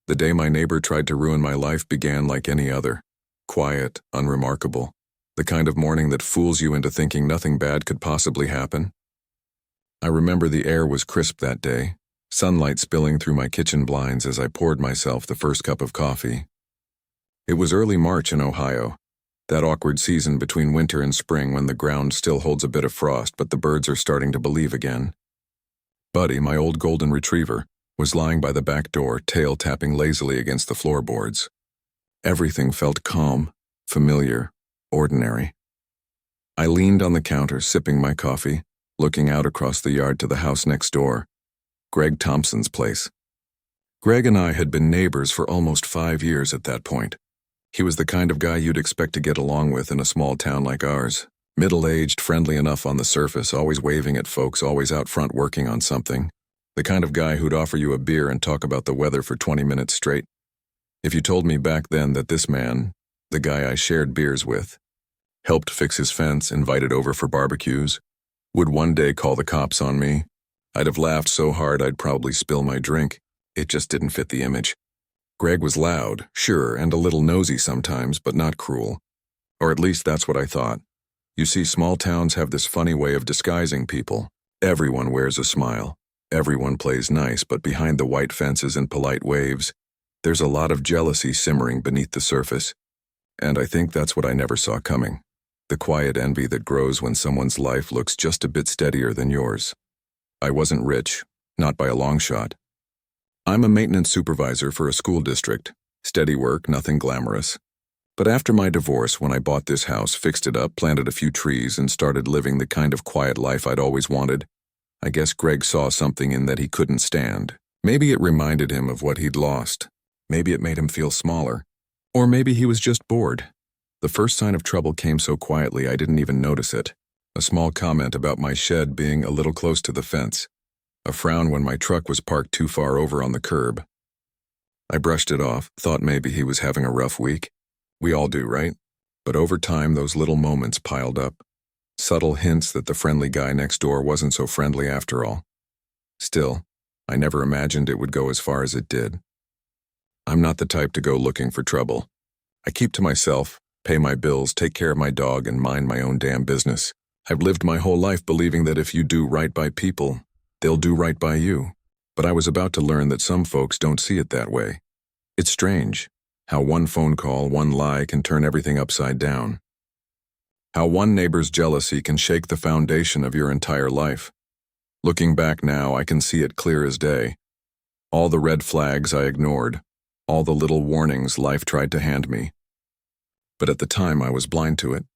The day my neighbor tried to ruin my life began like any other. Quiet, unremarkable. The kind of morning that fools you into thinking nothing bad could possibly happen. I remember the air was crisp that day, sunlight spilling through my kitchen blinds as I poured myself the first cup of coffee. It was early March in Ohio, that awkward season between winter and spring when the ground still holds a bit of frost but the birds are starting to believe again. Buddy, my old golden retriever, was lying by the back door, tail tapping lazily against the floorboards. Everything felt calm, familiar, ordinary. I leaned on the counter, sipping my coffee, looking out across the yard to the house next door, Greg Thompson's place. Greg and I had been neighbors for almost 5 years at that point. He was the kind of guy you'd expect to get along with in a small town like ours. Middle-aged, friendly enough on the surface, always waving at folks, always out front working on something. The kind of guy who'd offer you a beer and talk about the weather for 20 minutes straight. If you told me back then that this man, the guy I shared beers with, helped fix his fence, invited over for barbecues, would one day call the cops on me, I'd have laughed so hard I'd probably spill my drink. It just didn't fit the image. Greg was loud, sure, and a little nosy sometimes, but not cruel. Or at least that's what I thought. You see, small towns have this funny way of disguising people. Everyone wears a smile. Everyone plays nice, but behind the white fences and polite waves, there's a lot of jealousy simmering beneath the surface. And I think that's what I never saw coming. The quiet envy that grows when someone's life looks just a bit steadier than yours. I wasn't rich, not by a long shot. I'm a maintenance supervisor for a school district. Steady work, nothing glamorous. But after my divorce, when I bought this house, fixed it up, planted a few trees, and started living the kind of quiet life I'd always wanted, I guess Greg saw something in that he couldn't stand. Maybe it reminded him of what he'd lost. Maybe it made him feel smaller. Or maybe he was just bored. The first sign of trouble came so quietly I didn't even notice it. A small comment about my shed being a little close to the fence. A frown when my truck was parked too far over on the curb. I brushed it off, thought maybe he was having a rough week. We all do, right? But over time, those little moments piled up. Subtle hints that the friendly guy next door wasn't so friendly after all. Still, I never imagined it would go as far as it did. I'm not the type to go looking for trouble. I keep to myself, pay my bills, take care of my dog, and mind my own damn business. I've lived my whole life believing that if you do right by people, they'll do right by you. But I was about to learn that some folks don't see it that way. It's strange how one phone call, one lie can turn everything upside down. How one neighbor's jealousy can shake the foundation of your entire life. Looking back now, I can see it clear as day. All the red flags I ignored, all the little warnings life tried to hand me. But at the time, I was blind to it.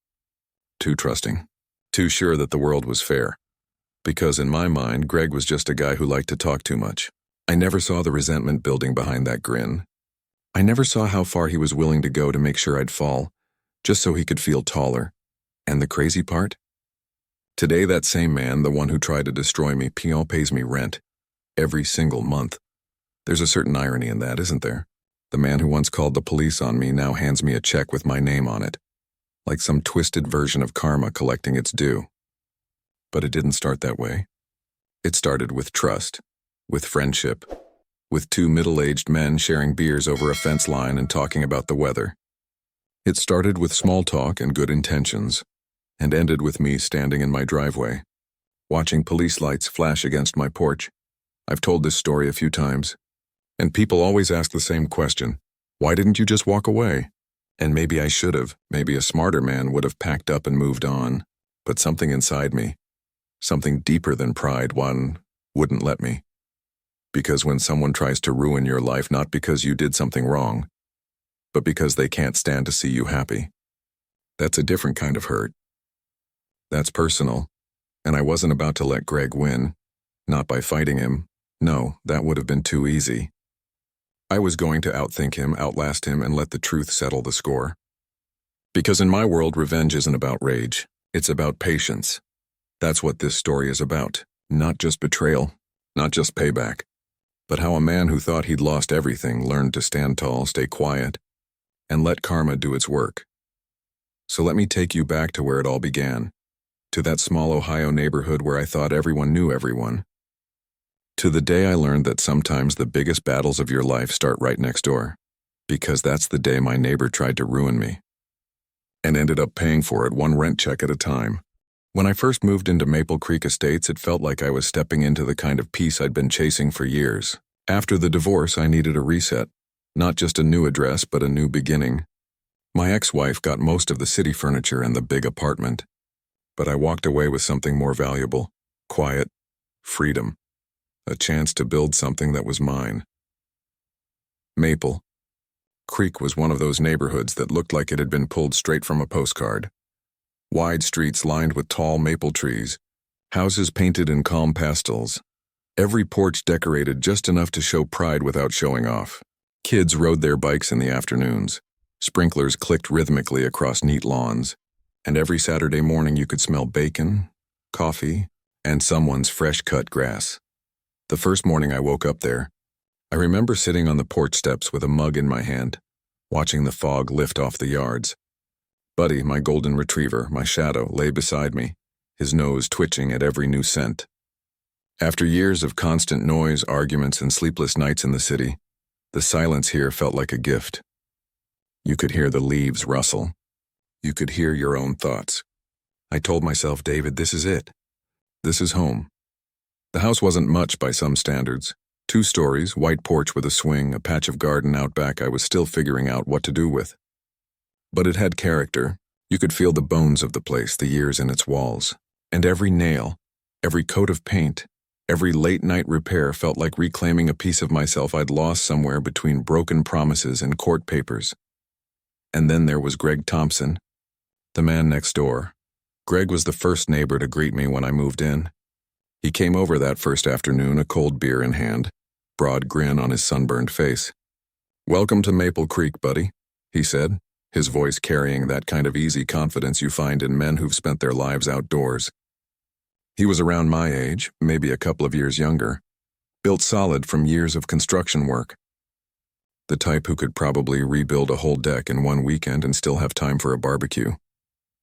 Too trusting. Too sure that the world was fair. Because in my mind, Greg was just a guy who liked to talk too much. I never saw the resentment building behind that grin. I never saw how far he was willing to go to make sure I'd fall, just so he could feel taller. And the crazy part? Today, that same man, the one who tried to destroy me, pays me rent. Every single month. There's a certain irony in that, isn't there? The man who once called the police on me now hands me a check with my name on it. Like some twisted version of karma collecting its due. But it didn't start that way. It started with trust, with friendship, with two middle-aged men sharing beers over a fence line and talking about the weather. It started with small talk and good intentions, and ended with me standing in my driveway, watching police lights flash against my porch. I've told this story a few times, and people always ask the same question: why didn't you just walk away? And maybe I should have, maybe a smarter man would have packed up and moved on, but something inside me, something deeper than pride, wouldn't let me. Because when someone tries to ruin your life, not because you did something wrong, but because they can't stand to see you happy, that's a different kind of hurt. That's personal, and I wasn't about to let Greg win, not by fighting him. No, that would have been too easy. I was going to outthink him, outlast him, and let the truth settle the score. Because in my world, revenge isn't about rage, it's about patience. That's what this story is about, not just betrayal, not just payback, but how a man who thought he'd lost everything learned to stand tall, stay quiet, and let karma do its work. So let me take you back to where it all began, to that small Ohio neighborhood where I thought everyone knew everyone. To the day I learned that sometimes the biggest battles of your life start right next door, because that's the day my neighbor tried to ruin me and ended up paying for it one rent check at a time. When I first moved into Maple Creek Estates, it felt like I was stepping into the kind of peace I'd been chasing for years. After the divorce, I needed a reset, not just a new address, but a new beginning. My ex-wife got most of the city furniture and the big apartment, but I walked away with something more valuable: quiet, freedom, a chance to build something that was mine. Maple Creek was one of those neighborhoods that looked like it had been pulled straight from a postcard. Wide streets lined with tall maple trees, houses painted in calm pastels, every porch decorated just enough to show pride without showing off. Kids rode their bikes in the afternoons, sprinklers clicked rhythmically across neat lawns, and every Saturday morning you could smell bacon, coffee, and someone's fresh-cut grass. The first morning I woke up there, I remember sitting on the porch steps with a mug in my hand, watching the fog lift off the yards. Buddy, my golden retriever, my shadow, lay beside me, his nose twitching at every new scent. After years of constant noise, arguments, and sleepless nights in the city, the silence here felt like a gift. You could hear the leaves rustle. You could hear your own thoughts. I told myself, David, this is it. This is home. The house wasn't much by some standards. 2 stories, white porch with a swing, a patch of garden out back I was still figuring out what to do with. But it had character. You could feel the bones of the place, the years in its walls. And every nail, every coat of paint, every late-night repair felt like reclaiming a piece of myself I'd lost somewhere between broken promises and court papers. And then there was Greg Thompson, the man next door. Greg was the first neighbor to greet me when I moved in. He came over that first afternoon, a cold beer in hand, broad grin on his sunburned face. "Welcome to Maple Creek, buddy," he said, his voice carrying that kind of easy confidence you find in men who've spent their lives outdoors. He was around my age, maybe a couple of years younger, built solid from years of construction work. The type who could probably rebuild a whole deck in one weekend and still have time for a barbecue.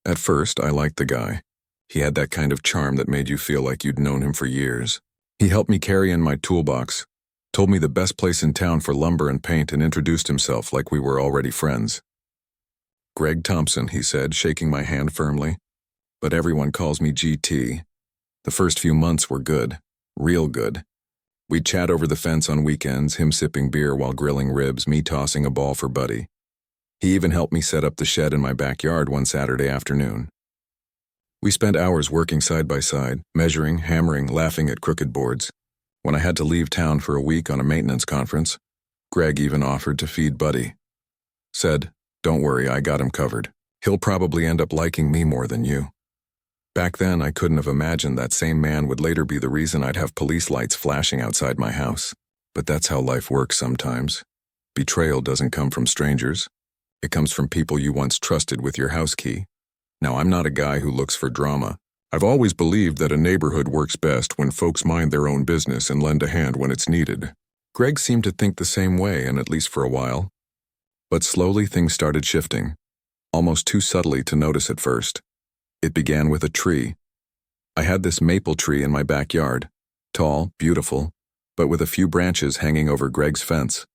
At first, I liked the guy. He had that kind of charm that made you feel like you'd known him for years. He helped me carry in my toolbox, told me the best place in town for lumber and paint, and introduced himself like we were already friends. "Greg Thompson," he said, shaking my hand firmly. "But everyone calls me GT. The first few months were good, real good. We'd chat over the fence on weekends, him sipping beer while grilling ribs, me tossing a ball for Buddy. He even helped me set up the shed in my backyard one Saturday afternoon. We spent hours working side by side, measuring, hammering, laughing at crooked boards. When I had to leave town for a week on a maintenance conference, Greg even offered to feed Buddy. Said, 'Don't worry, I got him covered. He'll probably end up liking me more than you.' Back then, I couldn't have imagined that same man would later be the reason I'd have police lights flashing outside my house. But that's how life works sometimes. Betrayal doesn't come from strangers. It comes from people you once trusted with your house key. Now, I'm not a guy who looks for drama. I've always believed that a neighborhood works best when folks mind their own business and lend a hand when it's needed. Greg seemed to think the same way, and at least for a while. But slowly things started shifting, almost too subtly to notice at first. It began with a tree. I had this maple tree in my backyard, tall, beautiful, but with a few branches hanging over Greg's fence.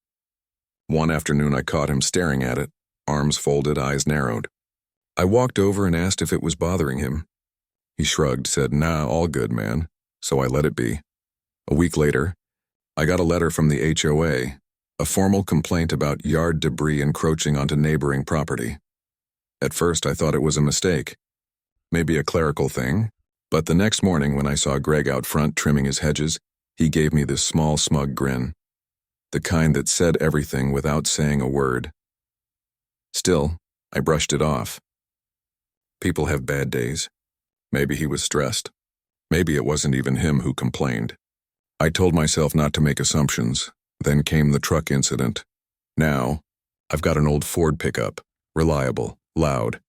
One afternoon I caught him staring at it, arms folded, eyes narrowed. I walked over and asked if it was bothering him. He shrugged, said, "Nah, all good, man," so I let it be. A week later, I got a letter from the HOA, a formal complaint about yard debris encroaching onto neighboring property. At first I thought it was a mistake, maybe a clerical thing, but the next morning when I saw Greg out front trimming his hedges, he gave me this small, smug grin, the kind that said everything without saying a word. Still, I brushed it off. People have bad days. Maybe he was stressed. Maybe it wasn't even him who complained. I told myself not to make assumptions. Then came the truck incident. Now, I've got an old Ford pickup, reliable, loud,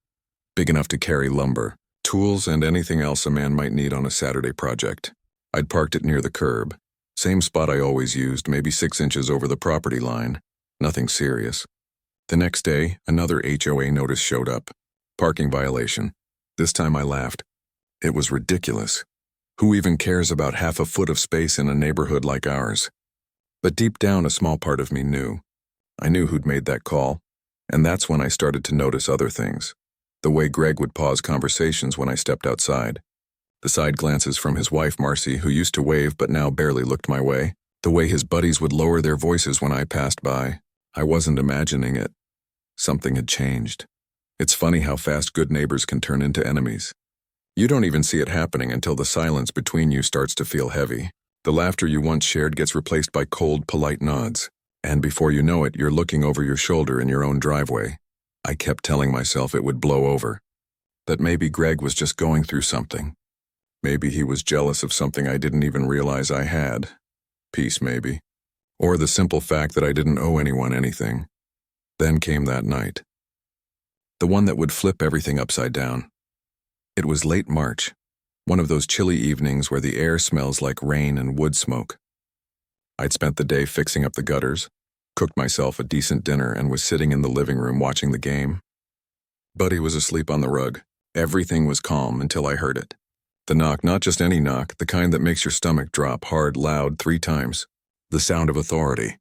big enough to carry lumber, tools, and anything else a man might need on a Saturday project. I'd parked it near the curb. Same spot I always used, maybe 6 inches over the property line. Nothing serious. The next day, another HOA notice showed up. Parking violation. This time I laughed. It was ridiculous. Who even cares about half a foot of space in a neighborhood like ours? But deep down, a small part of me knew. I knew who'd made that call, and that's when I started to notice other things. The way Greg would pause conversations when I stepped outside. The side glances from his wife, Marcy, who used to wave but now barely looked my way. The way his buddies would lower their voices when I passed by. I wasn't imagining it. Something had changed. It's funny how fast good neighbors can turn into enemies. You don't even see it happening until the silence between you starts to feel heavy. The laughter you once shared gets replaced by cold, polite nods. And before you know it, you're looking over your shoulder in your own driveway. I kept telling myself it would blow over. That maybe Greg was just going through something. Maybe he was jealous of something I didn't even realize I had. Peace, maybe. Or the simple fact that I didn't owe anyone anything. Then came that night. The one that would flip everything upside down. It was late March, one of those chilly evenings where the air smells like rain and wood smoke. I'd spent the day fixing up the gutters, cooked myself a decent dinner, and was sitting in the living room watching the game. Buddy was asleep on the rug. Everything was calm until I heard it. The knock, not just any knock, the kind that makes your stomach drop hard, loud 3 times. The sound of authority.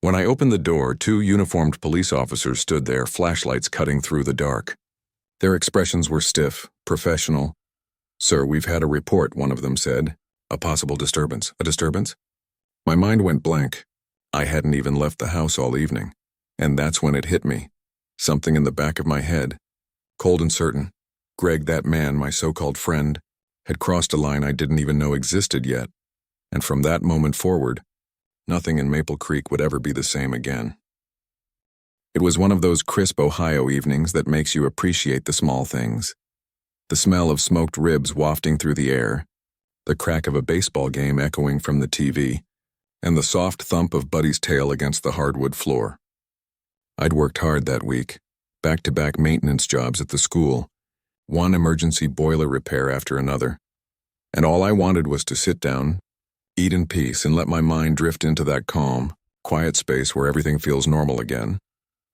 When I opened the door, 2 uniformed police officers stood there, flashlights cutting through the dark. Their expressions were stiff, professional. "Sir, we've had a report," one of them said. "A possible disturbance." A disturbance? My mind went blank. I hadn't even left the house all evening. And that's when it hit me. Something in the back of my head. Cold and certain. Greg, that man, my so-called friend, had crossed a line I didn't even know existed yet. And from that moment forward, nothing in Maple Creek would ever be the same again. It was one of those crisp Ohio evenings that makes you appreciate the small things. The smell of smoked ribs wafting through the air, the crack of a baseball game echoing from the TV, and the soft thump of Buddy's tail against the hardwood floor. I'd worked hard that week, back-to-back maintenance jobs at the school, one emergency boiler repair after another, and all I wanted was to sit down, eat in peace, and let my mind drift into that calm, quiet space where everything feels normal again.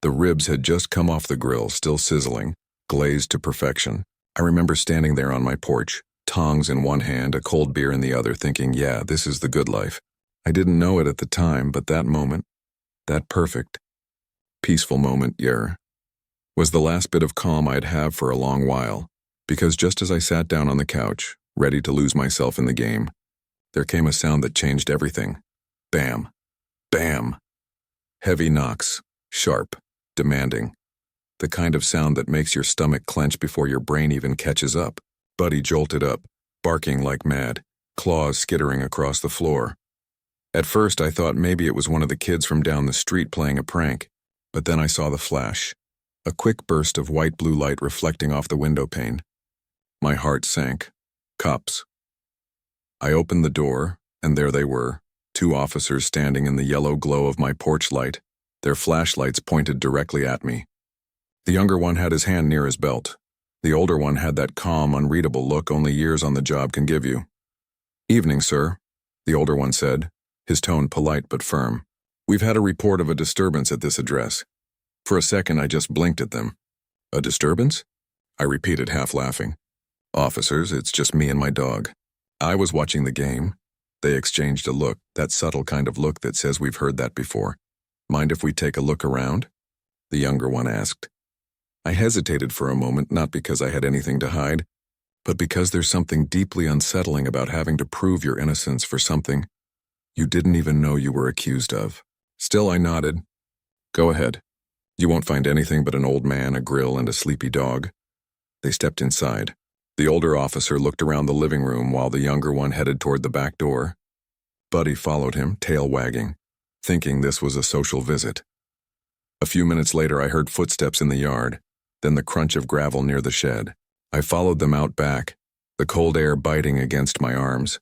The ribs had just come off the grill, still sizzling, glazed to perfection. I remember standing there on my porch, tongs in one hand, a cold beer in the other, thinking, yeah, this is the good life. I didn't know it at the time, but that moment, that perfect, peaceful moment, was the last bit of calm I'd have for a long while, because just as I sat down on the couch, ready to lose myself in the game, there came a sound that changed everything. Bam. Bam. Heavy knocks, sharp, demanding. The kind of sound that makes your stomach clench before your brain even catches up. Buddy jolted up, barking like mad, claws skittering across the floor. At first I thought maybe it was one of the kids from down the street playing a prank, but then I saw the flash. A quick burst of white blue light reflecting off the window pane. My heart sank. Cops. I opened the door, and there they were, 2 officers standing in the yellow glow of my porch light, their flashlights pointed directly at me. The younger one had his hand near his belt. The older one had that calm, unreadable look only years on the job can give you. "Evening, sir," the older one said, his tone polite but firm. "We've had a report of a disturbance at this address." For a second, I just blinked at them. "A disturbance?" I repeated, half laughing. "Officers, it's just me and my dog." I was watching the game. They exchanged a look, that subtle kind of look that says we've heard that before. "Mind if we take a look around?" the younger one asked. I hesitated for a moment, not because I had anything to hide, but because there's something deeply unsettling about having to prove your innocence for something you didn't even know you were accused of. Still, I nodded. "Go ahead. You won't find anything but an old man, a grill, and a sleepy dog." They stepped inside. The older officer looked around the living room while the younger one headed toward the back door. Buddy followed him, tail wagging, thinking this was a social visit. A few minutes later, I heard footsteps in the yard, then the crunch of gravel near the shed. I followed them out back, the cold air biting against my arms.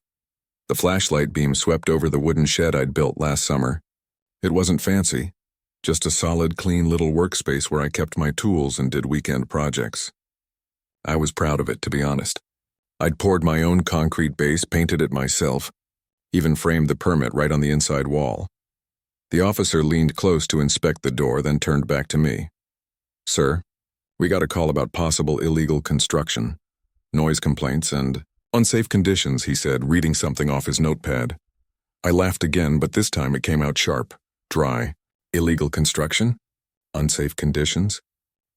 The flashlight beam swept over the wooden shed I'd built last summer. It wasn't fancy, just a solid, clean little workspace where I kept my tools and did weekend projects. I was proud of it, to be honest. I'd poured my own concrete base, painted it myself, even framed the permit right on the inside wall. The officer leaned close to inspect the door, then turned back to me. "Sir, we got a call about possible illegal construction, noise complaints, and Unsafe conditions, he said, reading something off his notepad. I laughed again, but this time it came out sharp, dry. Illegal construction? Unsafe conditions?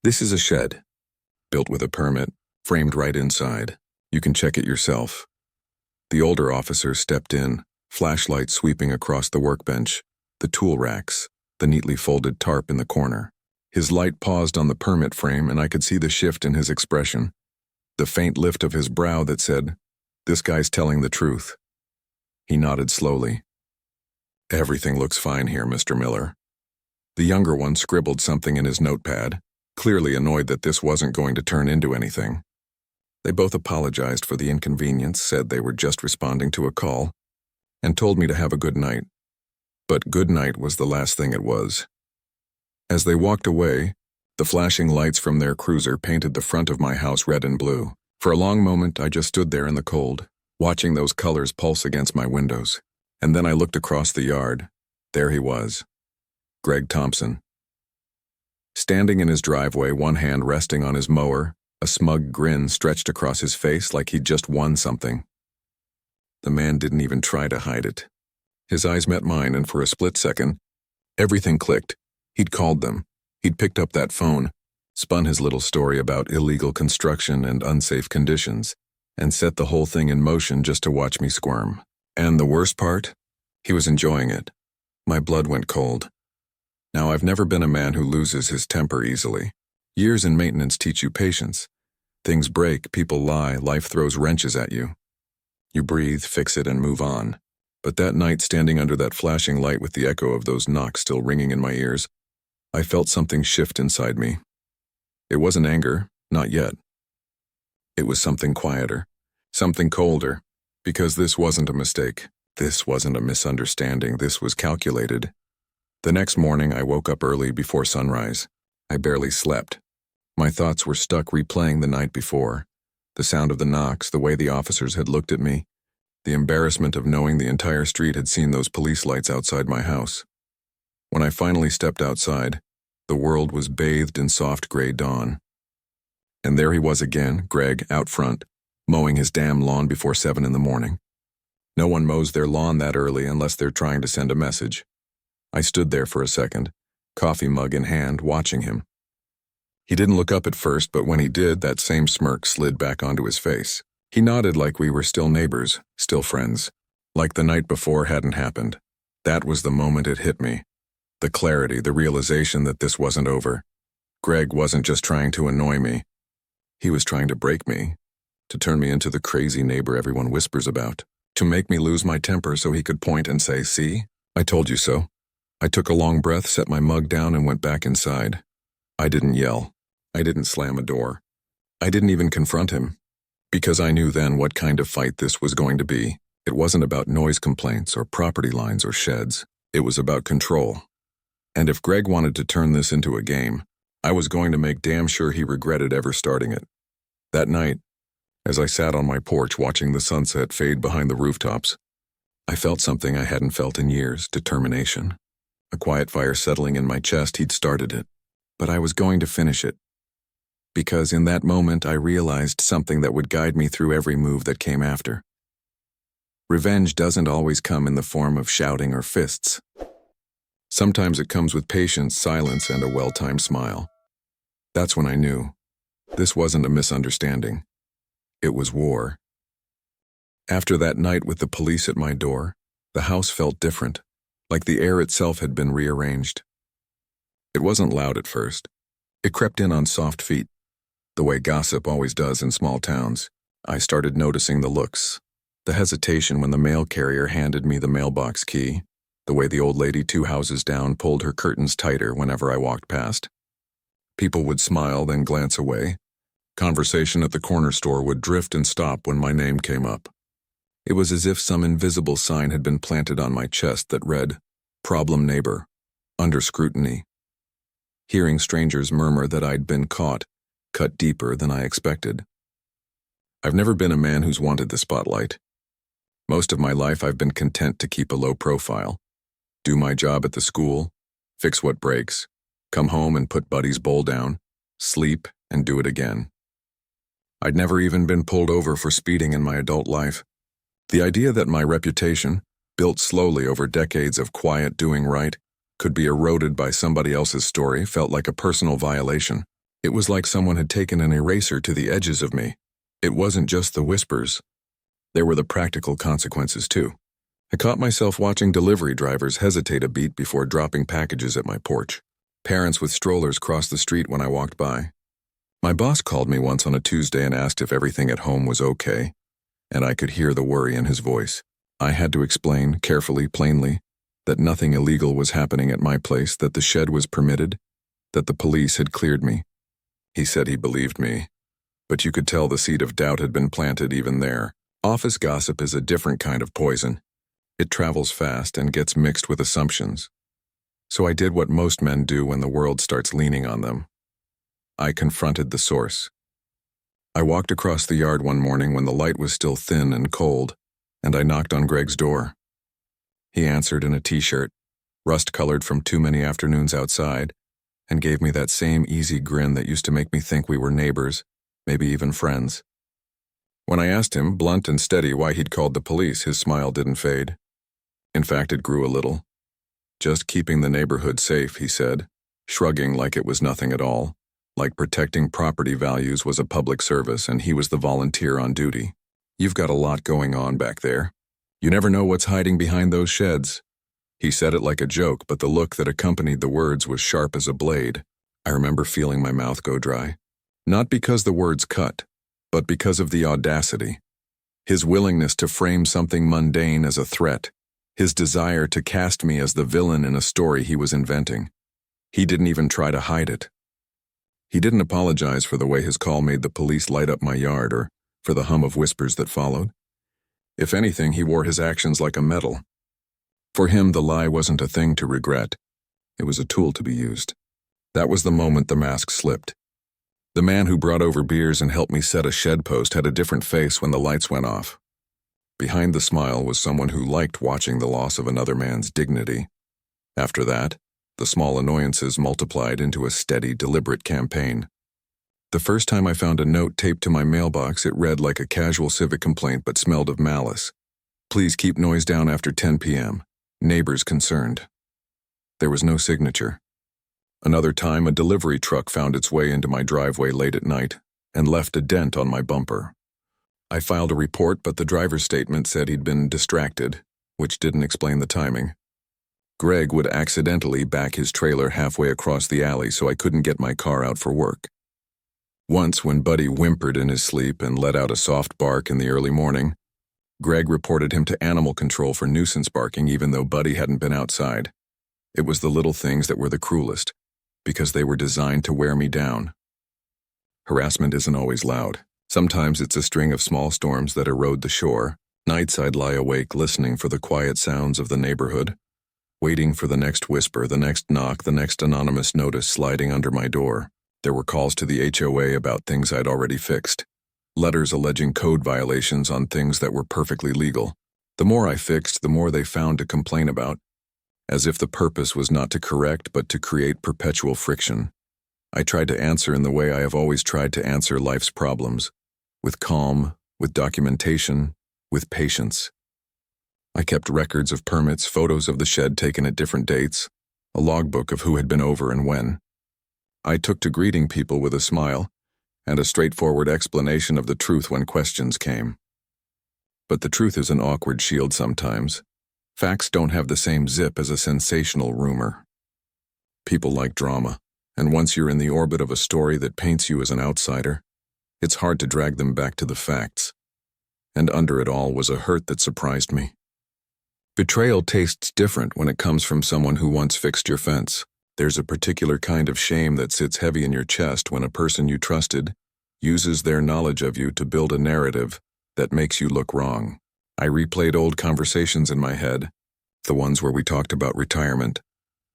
This is a shed. Built with a permit, framed right inside. You can check it yourself. The older officer stepped in, flashlight sweeping across the workbench, the tool racks, the neatly folded tarp in the corner. His light paused on the permit frame, and I could see the shift in his expression. The faint lift of his brow that said, "This guy's telling the truth." He nodded slowly. "Everything looks fine here, Mr. Miller." The younger one scribbled something in his notepad, clearly annoyed that this wasn't going to turn into anything. They both apologized for the inconvenience, said they were just responding to a call, and told me to have a good night. But good night was the last thing it was. As they walked away, the flashing lights from their cruiser painted the front of my house red and blue. For a long moment, I just stood there in the cold, watching those colors pulse against my windows. And then I looked across the yard. There he was, Greg Thompson. Standing in his driveway, one hand resting on his mower, a smug grin stretched across his face like he'd just won something. The man didn't even try to hide it. His eyes met mine, and for a split second, everything clicked. He'd called them. He'd picked up that phone, spun his little story about illegal construction and unsafe conditions, and set the whole thing in motion just to watch me squirm. And the worst part? He was enjoying it. My blood went cold. Now, I've never been a man who loses his temper easily. Years in maintenance teach you patience. Things break, people lie, life throws wrenches at you. You breathe, fix it, and move on. But that night, standing under that flashing light with the echo of those knocks still ringing in my ears, I felt something shift inside me. It wasn't anger, not yet. It was something quieter, something colder, because this wasn't a mistake. This wasn't a misunderstanding. This was calculated. The next morning, I woke up early before sunrise. I barely slept. My thoughts were stuck replaying the night before. The sound of the knocks, the way the officers had looked at me, the embarrassment of knowing the entire street had seen those police lights outside my house. When I finally stepped outside, the world was bathed in soft gray dawn. And there he was again, Greg, out front, mowing his damn lawn before 7 in the morning. No one mows their lawn that early unless they're trying to send a message. I stood there for a second, coffee mug in hand, watching him. He didn't look up at first, but when he did, that same smirk slid back onto his face. He nodded like we were still neighbors, still friends, like the night before hadn't happened. That was the moment it hit me. The clarity, the realization that this wasn't over. Greg wasn't just trying to annoy me. He was trying to break me, to turn me into the crazy neighbor everyone whispers about, to make me lose my temper so he could point and say, "See? I told you so." I took a long breath, set my mug down, and went back inside. I didn't yell. I didn't slam a door. I didn't even confront him, because I knew then what kind of fight this was going to be. It wasn't about noise complaints or property lines or sheds. It was about control. And if Greg wanted to turn this into a game, I was going to make damn sure he regretted ever starting it. That night, as I sat on my porch watching the sunset fade behind the rooftops, I felt something I hadn't felt in years, determination. A quiet fire settling in my chest. He'd started it, but I was going to finish it. Because in that moment I realized something that would guide me through every move that came after. Revenge doesn't always come in the form of shouting or fists. Sometimes it comes with patience, silence, and a well-timed smile. That's when I knew. This wasn't a misunderstanding. It was war. After that night with the police at my door, the house felt different, like the air itself had been rearranged. It wasn't loud at first. It crept in on soft feet, the way gossip always does in small towns. I started noticing the looks, the hesitation when the mail carrier handed me the mailbox key, the way the old lady 2 houses down pulled her curtains tighter whenever I walked past. People would smile, then glance away. Conversation at the corner store would drift and stop when my name came up. It was as if some invisible sign had been planted on my chest that read, "Problem neighbor, under scrutiny." Hearing strangers murmur that I'd been caught cut deeper than I expected. I've never been a man who's wanted the spotlight. Most of my life I've been content to keep a low profile, do my job at the school, fix what breaks, come home and put Buddy's bowl down, sleep, and do it again. I'd never even been pulled over for speeding in my adult life. The idea that my reputation, built slowly over decades of quiet doing right, could be eroded by somebody else's story felt like a personal violation. It was like someone had taken an eraser to the edges of me. It wasn't just the whispers. There were the practical consequences, too. I caught myself watching delivery drivers hesitate a beat before dropping packages at my porch. Parents with strollers crossed the street when I walked by. My boss called me once on a Tuesday and asked if everything at home was okay, and I could hear the worry in his voice. I had to explain, carefully, plainly, that nothing illegal was happening at my place, that the shed was permitted, that the police had cleared me. He said he believed me, but you could tell the seed of doubt had been planted even there. Office gossip is a different kind of poison. It travels fast and gets mixed with assumptions. So I did what most men do when the world starts leaning on them. I confronted the source. I walked across the yard one morning when the light was still thin and cold, and I knocked on Greg's door. He answered in a t-shirt, rust-colored from too many afternoons outside, and gave me that same easy grin that used to make me think we were neighbors, maybe even friends. When I asked him, blunt and steady, why he'd called the police, his smile didn't fade. In fact, it grew a little. Just keeping the neighborhood safe, he said, shrugging like it was nothing at all, like protecting property values was a public service and he was the volunteer on duty. You've got a lot going on back there. You never know what's hiding behind those sheds. He said it like a joke, but the look that accompanied the words was sharp as a blade. I remember feeling my mouth go dry. Not because the words cut, but because of the audacity. His willingness to frame something mundane as a threat. His desire to cast me as the villain in a story he was inventing. He didn't even try to hide it. He didn't apologize for the way his call made the police light up my yard or for the hum of whispers that followed. If anything, he wore his actions like a medal. For him, the lie wasn't a thing to regret. It was a tool to be used. That was the moment the mask slipped. The man who brought over beers and helped me set a shed post had a different face when the lights went off. Behind the smile was someone who liked watching the loss of another man's dignity. After that, the small annoyances multiplied into a steady, deliberate campaign. The first time I found a note taped to my mailbox, it read like a casual civic complaint but smelled of malice. Please keep noise down after 10 p.m. Neighbors concerned. There was no signature. Another time, a delivery truck found its way into my driveway late at night and left a dent on my bumper. I filed a report, but the driver's statement said he'd been distracted, which didn't explain the timing. Greg would accidentally back his trailer halfway across the alley so I couldn't get my car out for work. Once, when Buddy whimpered in his sleep and let out a soft bark in the early morning, Greg reported him to animal control for nuisance barking even though Buddy hadn't been outside. It was the little things that were the cruelest, because they were designed to wear me down. Harassment isn't always loud. Sometimes it's a string of small storms that erode the shore. Nights I'd lie awake listening for the quiet sounds of the neighborhood, waiting for the next whisper, the next knock, the next anonymous notice sliding under my door. There were calls to the HOA about things I'd already fixed. Letters alleging code violations on things that were perfectly legal. The more I fixed, the more they found to complain about, as if the purpose was not to correct but to create perpetual friction. I tried to answer in the way I have always tried to answer life's problems, with calm, with documentation, with patience. I kept records of permits, photos of the shed taken at different dates, a logbook of who had been over and when. I took to greeting people with a smile and a straightforward explanation of the truth when questions came. But the truth is an awkward shield sometimes. Facts don't have the same zip as a sensational rumor. People like drama, and once you're in the orbit of a story that paints you as an outsider, it's hard to drag them back to the facts. And under it all was a hurt that surprised me. Betrayal tastes different when it comes from someone who once fixed your fence. There's a particular kind of shame that sits heavy in your chest when a person you trusted uses their knowledge of you to build a narrative that makes you look wrong. I replayed old conversations in my head, the ones where we talked about retirement,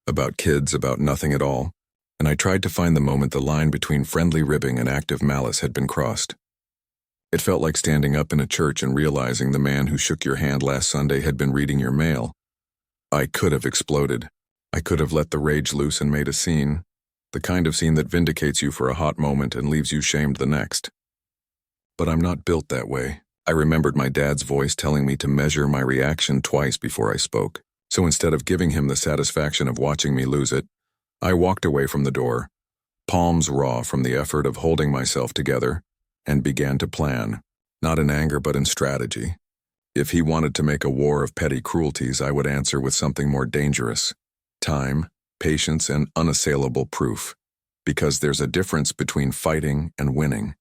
about kids, about nothing at all, and I tried to find the moment the line between friendly ribbing and active malice had been crossed. It felt like standing up in a church and realizing the man who shook your hand last Sunday had been reading your mail. I could have exploded. I could have let the rage loose and made a scene, the kind of scene that vindicates you for a hot moment and leaves you shamed the next. But I'm not built that way. I remembered my dad's voice telling me to measure my reaction twice before I spoke. So instead of giving him the satisfaction of watching me lose it, I walked away from the door, palms raw from the effort of holding myself together, and began to plan, not in anger but in strategy. If he wanted to make a war of petty cruelties, I would answer with something more dangerous: time, patience, and unassailable proof. Because there's a difference between fighting and winning.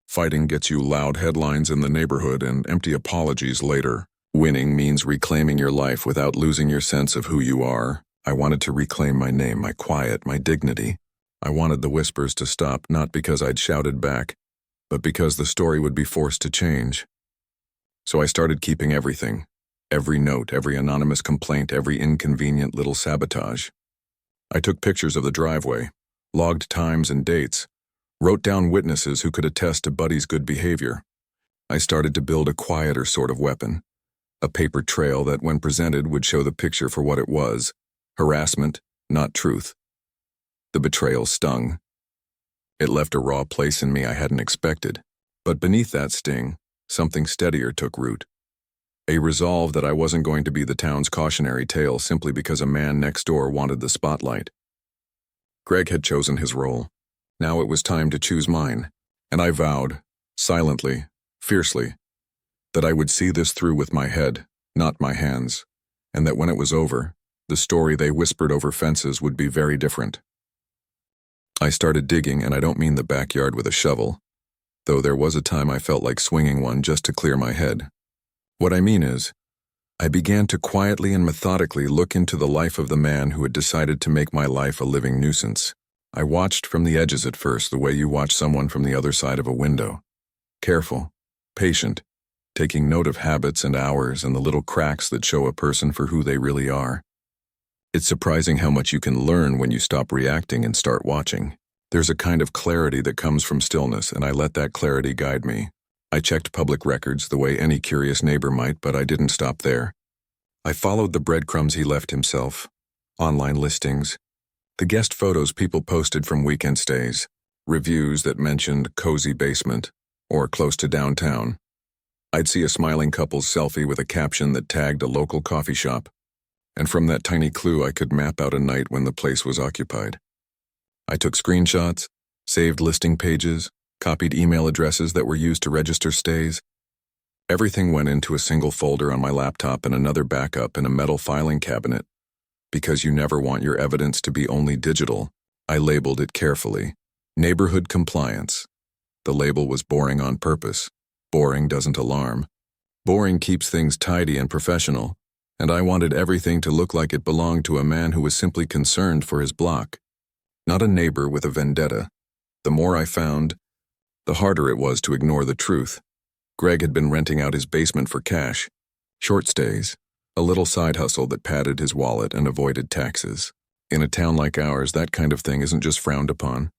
Fighting gets you loud headlines in the neighborhood and empty apologies later. Winning means reclaiming your life without losing your sense of who you are. I wanted to reclaim my name, my quiet, my dignity. I wanted the whispers to stop, not because I'd shouted back, but because the story would be forced to change. So I started keeping everything. Every note, every anonymous complaint, every inconvenient little sabotage. I took pictures of the driveway, logged times and dates, wrote down witnesses who could attest to Buddy's good behavior. I started to build a quieter sort of weapon, a paper trail that, when presented, would show the picture for what it was: harassment, not truth. The betrayal stung. It left a raw place in me I hadn't expected. But beneath that sting, something steadier took root. A resolve that I wasn't going to be the town's cautionary tale simply because a man next door wanted the spotlight. Greg had chosen his role. Now it was time to choose mine, and I vowed, silently, fiercely, that I would see this through with my head, not my hands, and that when it was over, the story they whispered over fences would be very different. I started digging, and I don't mean the backyard with a shovel, though there was a time I felt like swinging one just to clear my head. What I mean is, I began to quietly and methodically look into the life of the man who had decided to make my life a living nuisance. I watched from the edges at first, the way you watch someone from the other side of a window. Careful, patient, taking note of habits and hours and the little cracks that show a person for who they really are. It's surprising how much you can learn when you stop reacting and start watching. There's a kind of clarity that comes from stillness, and I let that clarity guide me. I checked public records the way any curious neighbor might, but I didn't stop there. I followed the breadcrumbs he left himself: online listings, the guest photos people posted from weekend stays, reviews that mentioned cozy basement or close to downtown. I'd see a smiling couple's selfie with a caption that tagged a local coffee shop, and from that tiny clue I could map out a night when the place was occupied. I took screenshots, saved listing pages, copied email addresses that were used to register stays. Everything went into a single folder on my laptop and another backup in a metal filing cabinet. Because you never want your evidence to be only digital, I labeled it carefully: Neighborhood Compliance. The label was boring on purpose. Boring doesn't alarm. Boring keeps things tidy and professional, and I wanted everything to look like it belonged to a man who was simply concerned for his block, not a neighbor with a vendetta. The more I found, the harder it was to ignore the truth. Greg had been renting out his basement for cash, short stays, a little side hustle that padded his wallet and avoided taxes. In a town like ours, that kind of thing isn't just frowned upon.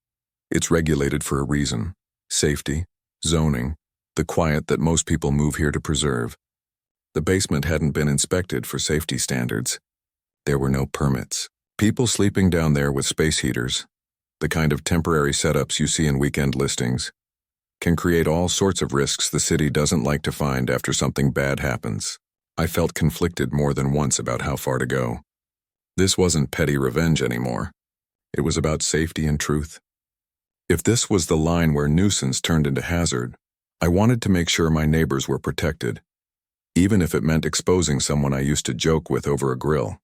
It's regulated for a reason: safety, zoning, the quiet that most people move here to preserve. The basement hadn't been inspected for safety standards. There were no permits. People sleeping down there with space heaters, the kind of temporary setups you see in weekend listings, can create all sorts of risks the city doesn't like to find after something bad happens. I felt conflicted more than once about how far to go. This wasn't petty revenge anymore. It was about safety and truth. If this was the line where nuisance turned into hazard, I wanted to make sure my neighbors were protected, even if it meant exposing someone I used to joke with over a grill.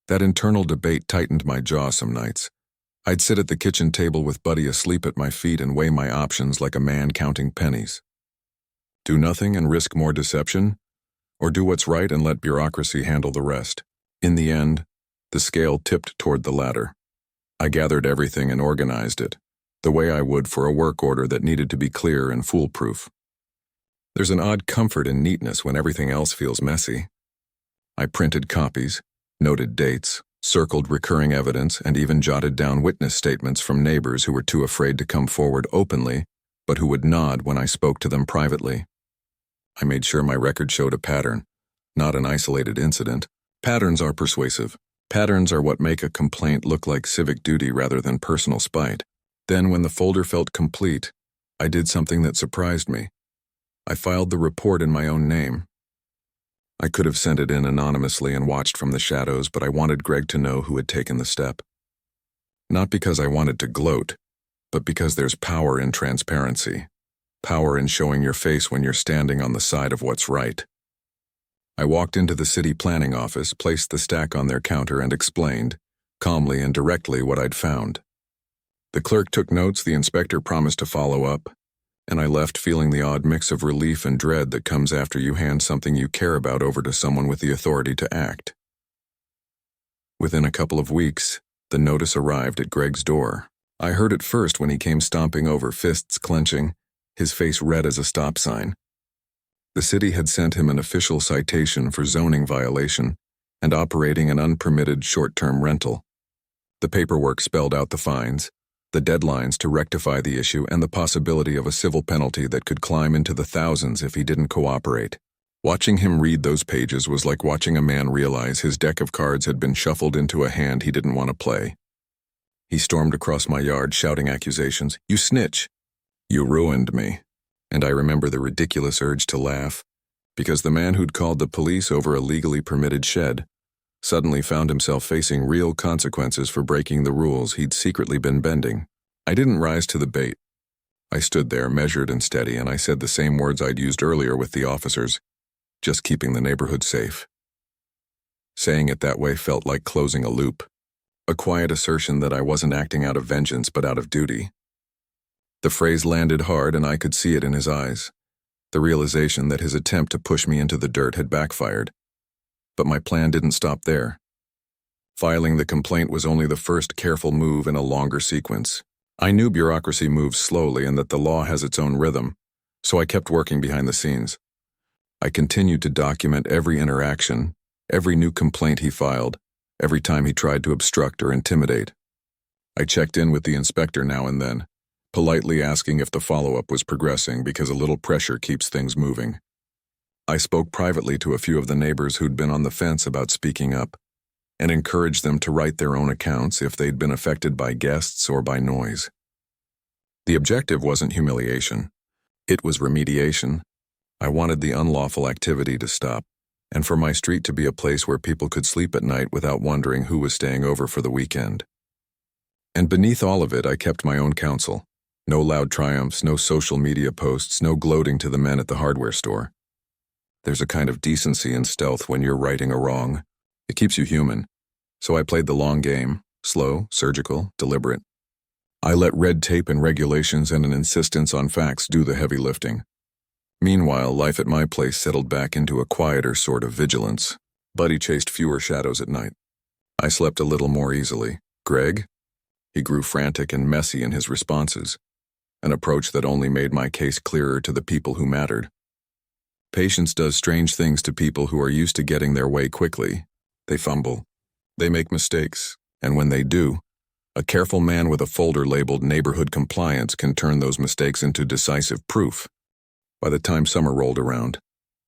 That internal debate tightened my jaw some nights. I'd sit at the kitchen table with Buddy asleep at my feet and weigh my options like a man counting pennies. Do nothing and risk more deception, or do what's right and let bureaucracy handle the rest? In the end, the scale tipped toward the latter. I gathered everything and organized it, the way I would for a work order that needed to be clear and foolproof. There's an odd comfort in neatness when everything else feels messy. I printed copies, noted dates, circled recurring evidence, and even jotted down witness statements from neighbors who were too afraid to come forward openly, but who would nod when I spoke to them privately. I made sure my record showed a pattern, not an isolated incident. Patterns are persuasive. Patterns are what make a complaint look like civic duty rather than personal spite. Then, when the folder felt complete, I did something that surprised me. I filed the report in my own name. I could have sent it in anonymously and watched from the shadows, but I wanted Greg to know who had taken the step. Not because I wanted to gloat, but because there's power in transparency, power in showing your face when you're standing on the side of what's right. I walked into the city planning office, placed the stack on their counter, and explained, calmly and directly, what I'd found. The clerk took notes, the inspector promised to follow up, and I left feeling the odd mix of relief and dread that comes after you hand something you care about over to someone with the authority to act. Within a couple of weeks, the notice arrived at Greg's door. I heard it first when he came stomping over, fists clenching, his face red as a stop sign. The city had sent him an official citation for zoning violation and operating an unpermitted short-term rental. The paperwork spelled out the fines, the deadlines to rectify the issue, and the possibility of a civil penalty that could climb into the thousands if he didn't cooperate. Watching him read those pages was like watching a man realize his deck of cards had been shuffled into a hand he didn't want to play. He stormed across my yard, shouting accusations. "You snitch! You ruined me." And I remember the ridiculous urge to laugh, because the man who'd called the police over a legally permitted shed suddenly found himself facing real consequences for breaking the rules he'd secretly been bending. I didn't rise to the bait. I stood there, measured and steady, and I said the same words I'd used earlier with the officers, just keeping the neighborhood safe. Saying it that way felt like closing a loop, a quiet assertion that I wasn't acting out of vengeance but out of duty. The phrase landed hard, and I could see it in his eyes, the realization that his attempt to push me into the dirt had backfired. But my plan didn't stop there. Filing the complaint was only the first careful move in a longer sequence. I knew bureaucracy moves slowly and that the law has its own rhythm, so I kept working behind the scenes. I continued to document every interaction, every new complaint he filed, every time he tried to obstruct or intimidate. I checked in with the inspector now and then, politely asking if the follow-up was progressing, because a little pressure keeps things moving. I spoke privately to a few of the neighbors who'd been on the fence about speaking up, and encouraged them to write their own accounts if they'd been affected by guests or by noise. The objective wasn't humiliation. It was remediation. I wanted the unlawful activity to stop, and for my street to be a place where people could sleep at night without wondering who was staying over for the weekend. And beneath all of it, I kept my own counsel. No loud triumphs, no social media posts, no gloating to the men at the hardware store. There's a kind of decency in stealth when you're righting a wrong. It keeps you human. So I played the long game, slow, surgical, deliberate. I let red tape and regulations and an insistence on facts do the heavy lifting. Meanwhile, life at my place settled back into a quieter sort of vigilance. Buddy chased fewer shadows at night. I slept a little more easily. Greg? He grew frantic and messy in his responses, an approach that only made my case clearer to the people who mattered. Patience does strange things to people who are used to getting their way quickly. They fumble. They make mistakes. And when they do, a careful man with a folder labeled neighborhood compliance can turn those mistakes into decisive proof. By the time summer rolled around,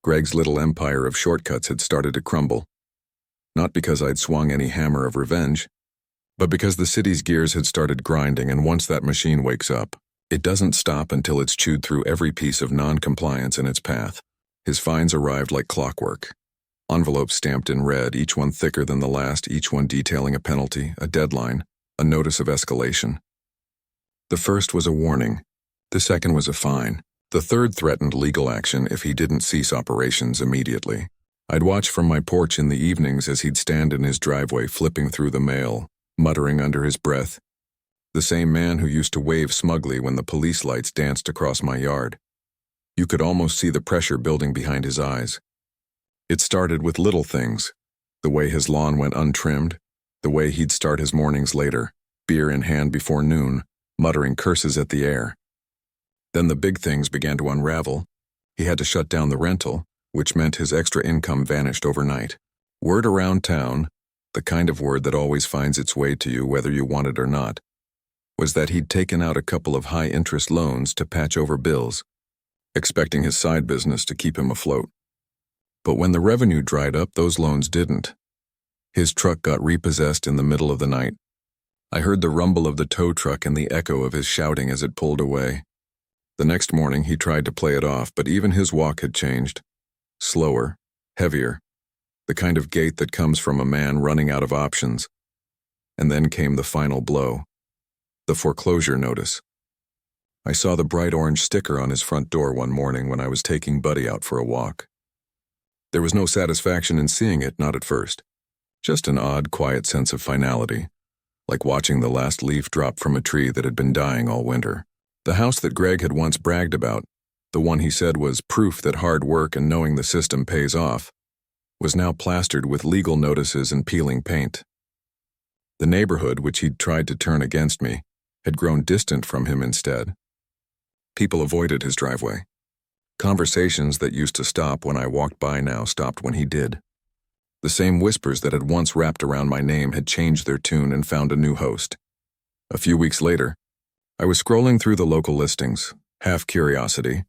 Greg's little empire of shortcuts had started to crumble. Not because I'd swung any hammer of revenge, but because the city's gears had started grinding, and once that machine wakes up, it doesn't stop until it's chewed through every piece of non-compliance in its path. His fines arrived like clockwork. Envelopes stamped in red, each one thicker than the last, each one detailing a penalty, a deadline, a notice of escalation. The first was a warning. The second was a fine. The third threatened legal action if he didn't cease operations immediately. I'd watch from my porch in the evenings as he'd stand in his driveway flipping through the mail, muttering under his breath. The same man who used to wave smugly when the police lights danced across my yard. You could almost see the pressure building behind his eyes. It started with little things, the way his lawn went untrimmed, the way he'd start his mornings later, beer in hand before noon, muttering curses at the air. Then the big things began to unravel. He had to shut down the rental, which meant his extra income vanished overnight. Word around town, the kind of word that always finds its way to you whether you want it or not, was that he'd taken out a couple of high-interest loans to patch over bills, expecting his side business to keep him afloat. But when the revenue dried up, those loans didn't. His truck got repossessed in the middle of the night. I heard the rumble of the tow truck and the echo of his shouting as it pulled away. The next morning he tried to play it off, but even his walk had changed. Slower, heavier, the kind of gait that comes from a man running out of options. And then came the final blow. The foreclosure notice. I saw the bright orange sticker on his front door one morning when I was taking Buddy out for a walk. There was no satisfaction in seeing it, not at first. Just an odd, quiet sense of finality, like watching the last leaf drop from a tree that had been dying all winter. The house that Greg had once bragged about, the one he said was proof that hard work and knowing the system pays off, was now plastered with legal notices and peeling paint. The neighborhood, which he'd tried to turn against me, had grown distant from him instead. People avoided his driveway. Conversations that used to stop when I walked by now stopped when he did. The same whispers that had once wrapped around my name had changed their tune and found a new host. A few weeks later, I was scrolling through the local listings, half curiosity,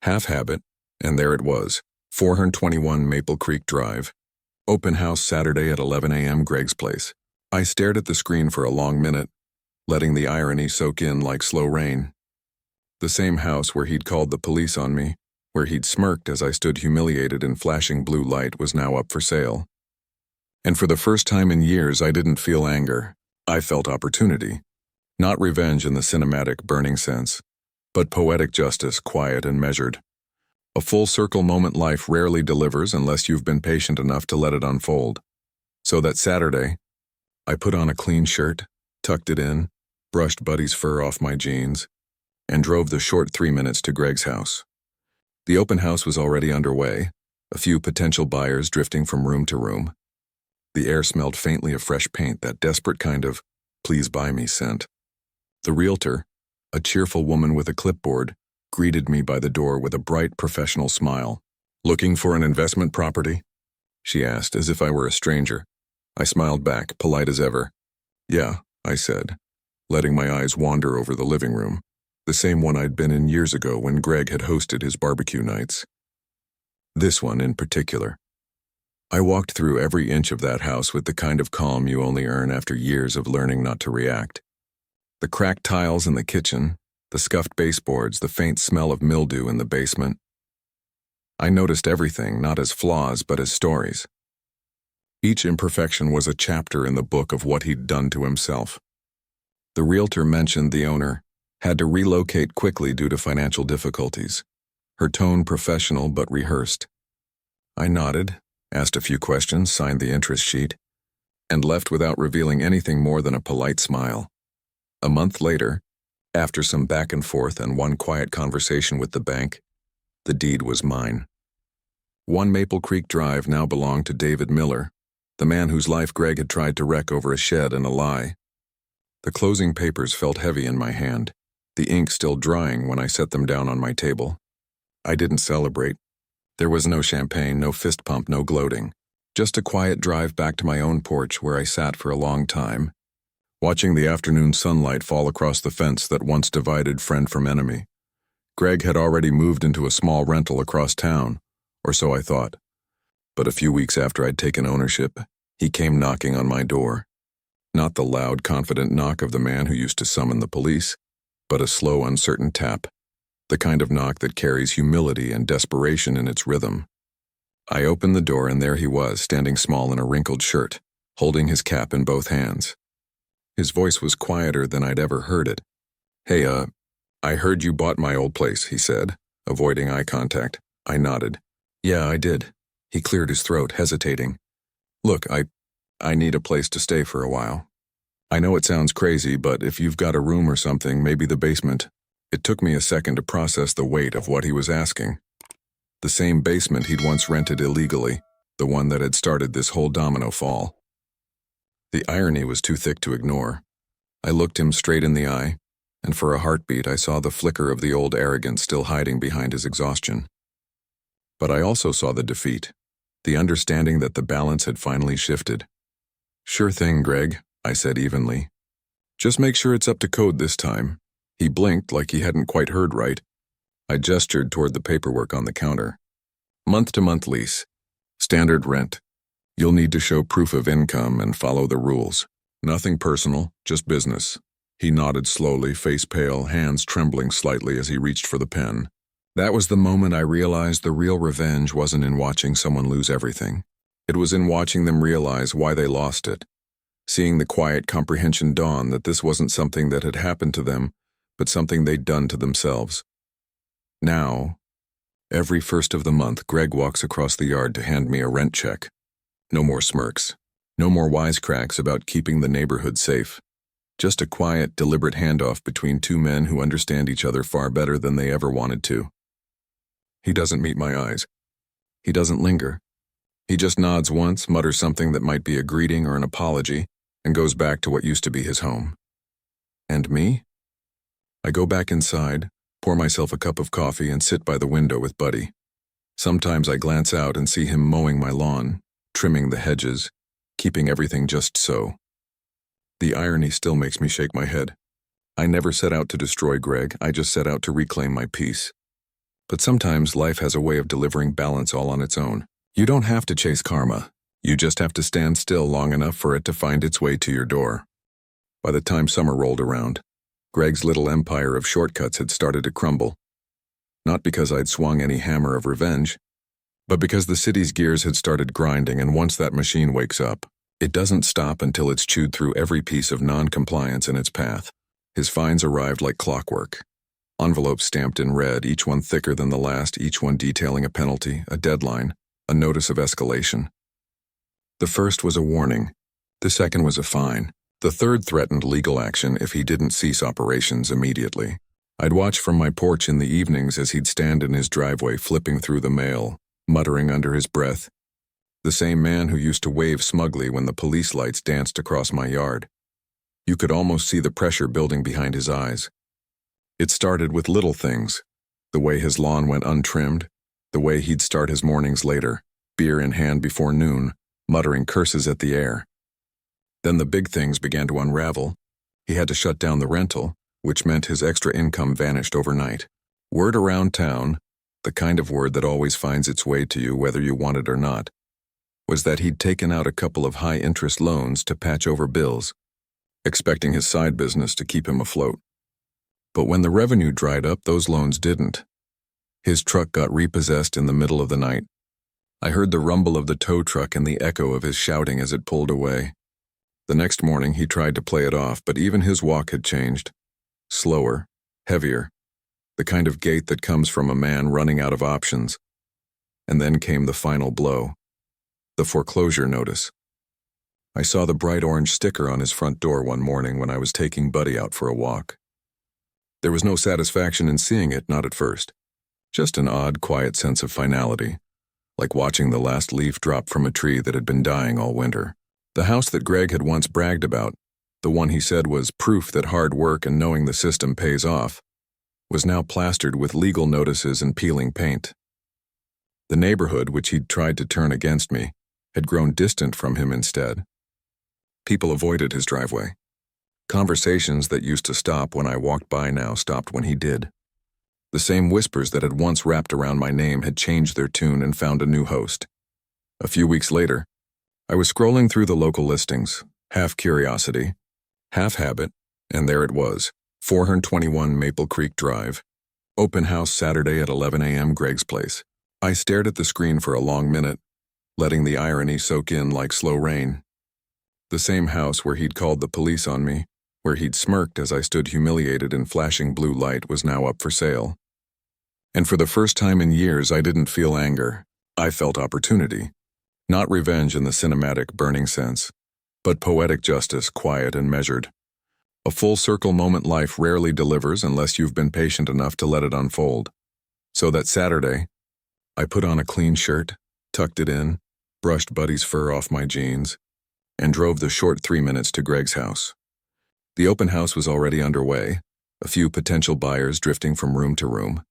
half habit, and there it was, 421 Maple Creek Drive. Open house Saturday at 11 a.m. Greg's place. I stared at the screen for a long minute, letting the irony soak in like slow rain. The same house where he'd called the police on me, where he'd smirked as I stood humiliated in flashing blue light, was now up for sale. And for the first time in years, I didn't feel anger. I felt opportunity. Not revenge in the cinematic, burning sense, but poetic justice, quiet and measured. A full-circle moment life rarely delivers unless you've been patient enough to let it unfold. So that Saturday, I put on a clean shirt, tucked it in, brushed Buddy's fur off my jeans, and drove the short 3 minutes to Greg's house. The open house was already underway, a few potential buyers drifting from room to room. The air smelled faintly of fresh paint, that desperate kind of "please buy me" scent. The realtor, a cheerful woman with a clipboard, greeted me by the door with a bright professional smile. "Looking for an investment property?" she asked, as if I were a stranger. I smiled back, polite as ever. "Yeah," I said, letting my eyes wander over the living room. The same one I'd been in years ago when Greg had hosted his barbecue nights. This one in particular. I walked through every inch of that house with the kind of calm you only earn after years of learning not to react. The cracked tiles in the kitchen, the scuffed baseboards, the faint smell of mildew in the basement. I noticed everything, not as flaws, but as stories. Each imperfection was a chapter in the book of what he'd done to himself. The realtor mentioned the owner had to relocate quickly due to financial difficulties. Her tone professional but rehearsed. I nodded, asked a few questions, signed the interest sheet, and left without revealing anything more than a polite smile. A month later, after some back and forth and one quiet conversation with the bank, the deed was mine. 1 Maple Creek Drive now belonged to David Miller, the man whose life Greg had tried to wreck over a shed and a lie. The closing papers felt heavy in my hand, the ink still drying when I set them down on my table. I didn't celebrate. There was no champagne, no fist pump, no gloating. Just a quiet drive back to my own porch where I sat for a long time, watching the afternoon sunlight fall across the fence that once divided friend from enemy. Greg had already moved into a small rental across town, or so I thought. But a few weeks after I'd taken ownership, he came knocking on my door. Not the loud, confident knock of the man who used to summon the police, but a slow, uncertain tap, the kind of knock that carries humility and desperation in its rhythm. I opened the door and there he was, standing small in a wrinkled shirt, holding his cap in both hands. His voice was quieter than I'd ever heard it. "Hey, I heard you bought my old place," he said, avoiding eye contact. I nodded. "Yeah, I did." He cleared his throat, hesitating. "Look, I need a place to stay for a while. I know it sounds crazy, but if you've got a room or something, maybe the basement." It took me a second to process the weight of what he was asking. The same basement he'd once rented illegally, the one that had started this whole domino fall. The irony was too thick to ignore. I looked him straight in the eye, and for a heartbeat I saw the flicker of the old arrogance still hiding behind his exhaustion. But I also saw the defeat, the understanding that the balance had finally shifted. "Sure thing, Greg," I said evenly. "Just make sure it's up to code this time." He blinked like he hadn't quite heard right. I gestured toward the paperwork on the counter. "Month-to-month lease. Standard rent. You'll need to show proof of income and follow the rules. Nothing personal, just business. He nodded slowly, face pale, hands trembling slightly as he reached for the pen. That was the moment I realized the real revenge wasn't in watching someone lose everything. It was in watching them realize why they lost it. Seeing the quiet comprehension dawn that this wasn't something that had happened to them, but something they'd done to themselves. Now, every first of the month, Greg walks across the yard to hand me a rent check. No more smirks. No more wisecracks about keeping the neighborhood safe. Just a quiet, deliberate handoff between two men who understand each other far better than they ever wanted to. He doesn't meet my eyes. He doesn't linger. He just nods once, mutters something that might be a greeting or an apology, and goes back to what used to be his home. And me? I go back inside, pour myself a cup of coffee, and sit by the window with Buddy. Sometimes I glance out and see him mowing my lawn, trimming the hedges, keeping everything just so. The irony still makes me shake my head. I never set out to destroy Greg, I just set out to reclaim my peace. But sometimes life has a way of delivering balance all on its own. You don't have to chase karma. You just have to stand still long enough for it to find its way to your door. By the time summer rolled around, Greg's little empire of shortcuts had started to crumble. Not because I'd swung any hammer of revenge, but because the city's gears had started grinding, and once that machine wakes up, it doesn't stop until it's chewed through every piece of non-compliance in its path. His fines arrived like clockwork. Envelopes stamped in red, each one thicker than the last, each one detailing a penalty, a deadline, a notice of escalation. The first was a warning. The second was a fine. The third threatened legal action if he didn't cease operations immediately. I'd watch from my porch in the evenings as he'd stand in his driveway flipping through the mail, muttering under his breath. The same man who used to wave smugly when the police lights danced across my yard. You could almost see the pressure building behind his eyes. It started with little things. The way his lawn went untrimmed, the way he'd start his mornings later, beer in hand before noon, muttering curses at the air. Then the big things began to unravel. He had to shut down the rental, which meant his extra income vanished overnight. Word around town, the kind of word that always finds its way to you whether you want it or not, was that he'd taken out a couple of high-interest loans to patch over bills, expecting his side business to keep him afloat. But when the revenue dried up, those loans didn't. His truck got repossessed in the middle of the night. I heard the rumble of the tow truck and the echo of his shouting as it pulled away. The next morning he tried to play it off, but even his walk had changed. Slower, heavier, the kind of gait that comes from a man running out of options. And then came the final blow. The foreclosure notice. I saw the bright orange sticker on his front door one morning when I was taking Buddy out for a walk. There was no satisfaction in seeing it, not at first. Just an odd, quiet sense of finality, like watching the last leaf drop from a tree that had been dying all winter. The house that Greg had once bragged about, the one he said was proof that hard work and knowing the system pays off, was now plastered with legal notices and peeling paint. The neighborhood, which he'd tried to turn against me, had grown distant from him instead. People avoided his driveway. Conversations that used to stop when I walked by now stopped when he did. The same whispers that had once wrapped around my name had changed their tune and found a new host. A few weeks later, I was scrolling through the local listings, half curiosity, half habit, and there it was, 421 Maple Creek Drive. Open house Saturday at 11 a.m. Greg's place. I stared at the screen for a long minute, letting the irony soak in like slow rain. The same house where he'd called the police on me, where he'd smirked as I stood humiliated in flashing blue light, was now up for sale. And for the first time in years, I didn't feel anger. I felt opportunity. Not revenge in the cinematic, burning sense, but poetic justice, quiet and measured. A full-circle moment life rarely delivers unless you've been patient enough to let it unfold. So that Saturday, I put on a clean shirt, tucked it in, brushed Buddy's fur off my jeans, and drove the short 3 minutes to Greg's house. The open house was already underway, a few potential buyers drifting from room to room.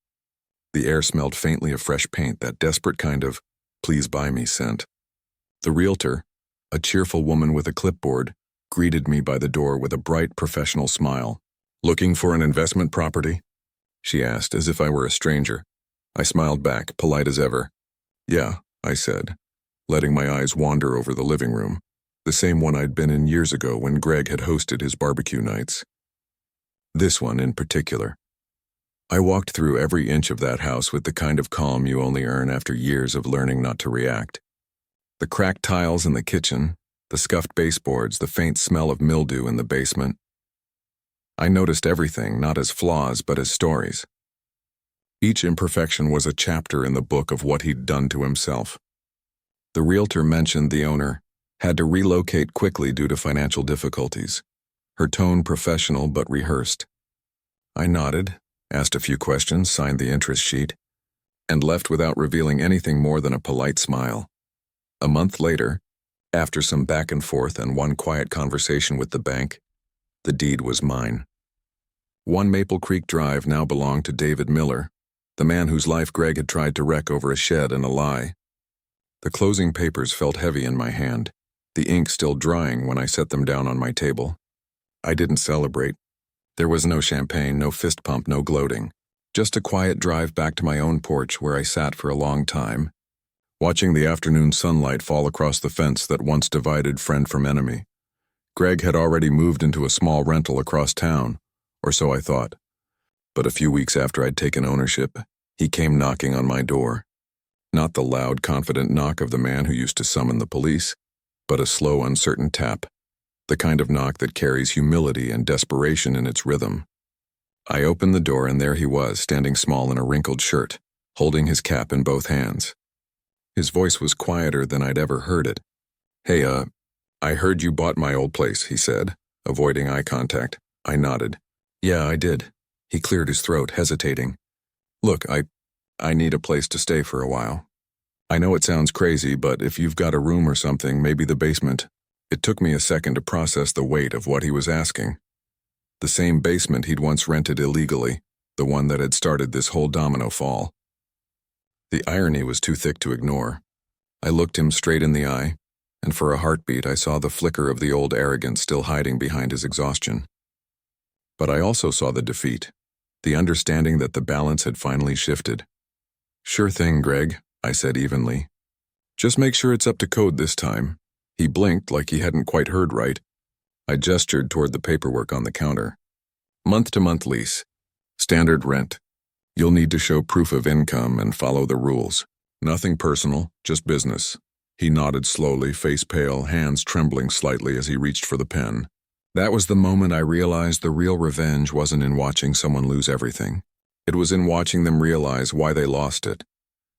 The air smelled faintly of fresh paint, that desperate kind of "please buy me" scent. The realtor, a cheerful woman with a clipboard, greeted me by the door with a bright professional smile. "Looking for an investment property?" she asked, as if I were a stranger. I smiled back, polite as ever. "Yeah," I said, letting my eyes wander over the living room, the same one I'd been in years ago when Greg had hosted his barbecue nights. This one in particular. I walked through every inch of that house with the kind of calm you only earn after years of learning not to react. The cracked tiles in the kitchen, the scuffed baseboards, the faint smell of mildew in the basement. I noticed everything, not as flaws, but as stories. Each imperfection was a chapter in the book of what he'd done to himself. The realtor mentioned the owner had to relocate quickly due to financial difficulties. Her tone professional but rehearsed. I nodded, asked a few questions, signed the interest sheet, and left without revealing anything more than a polite smile. A month later, after some back and forth and one quiet conversation with the bank, the deed was mine. 1 Maple Creek Drive now belonged to David Miller, the man whose life Greg had tried to wreck over a shed and a lie. The closing papers felt heavy in my hand, the ink still drying when I set them down on my table. I didn't celebrate. There was no champagne, no fist pump, no gloating. Just a quiet drive back to my own porch where I sat for a long time, watching the afternoon sunlight fall across the fence that once divided friend from enemy. Greg had already moved into a small rental across town, or so I thought. But a few weeks after I'd taken ownership, he came knocking on my door. Not the loud, confident knock of the man who used to summon the police, but a slow, uncertain tap, the kind of knock that carries humility and desperation in its rhythm. I opened the door and there he was, standing small in a wrinkled shirt, holding his cap in both hands. His voice was quieter than I'd ever heard it. "Hey, I heard you bought my old place," he said, avoiding eye contact. I nodded. "Yeah, I did." He cleared his throat, hesitating. "Look, I need a place to stay for a while. I know it sounds crazy, but if you've got a room or something, maybe the basement." It took me a second to process the weight of what he was asking. The same basement he'd once rented illegally, the one that had started this whole domino fall. The irony was too thick to ignore. I looked him straight in the eye, and for a heartbeat I saw the flicker of the old arrogance still hiding behind his exhaustion. But I also saw the defeat, the understanding that the balance had finally shifted. "Sure thing, Greg," I said evenly. "Just make sure it's up to code this time." He blinked like he hadn't quite heard right. I gestured toward the paperwork on the counter. "Month-to-month lease. Standard rent. You'll need to show proof of income and follow the rules. Nothing personal, just business." He nodded slowly, face pale, hands trembling slightly as he reached for the pen. That was the moment I realized the real revenge wasn't in watching someone lose everything. It was in watching them realize why they lost it.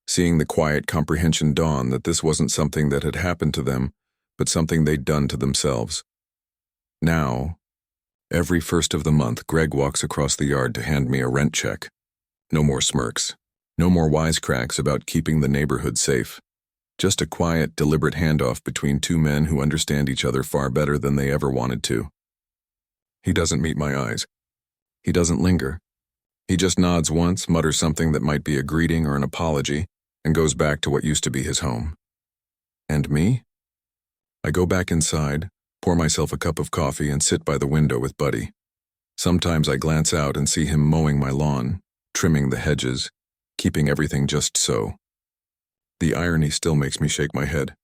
Seeing the quiet comprehension dawn that this wasn't something that had happened to them, but something they'd done to themselves. Now, every first of the month, Greg walks across the yard to hand me a rent check. No more smirks. No more wisecracks about keeping the neighborhood safe. Just a quiet, deliberate handoff between two men who understand each other far better than they ever wanted to. He doesn't meet my eyes. He doesn't linger. He just nods once, mutters something that might be a greeting or an apology, and goes back to what used to be his home. And me? I go back inside, pour myself a cup of coffee, and sit by the window with Buddy. Sometimes I glance out and see him mowing my lawn, trimming the hedges, keeping everything just so. The irony still makes me shake my head.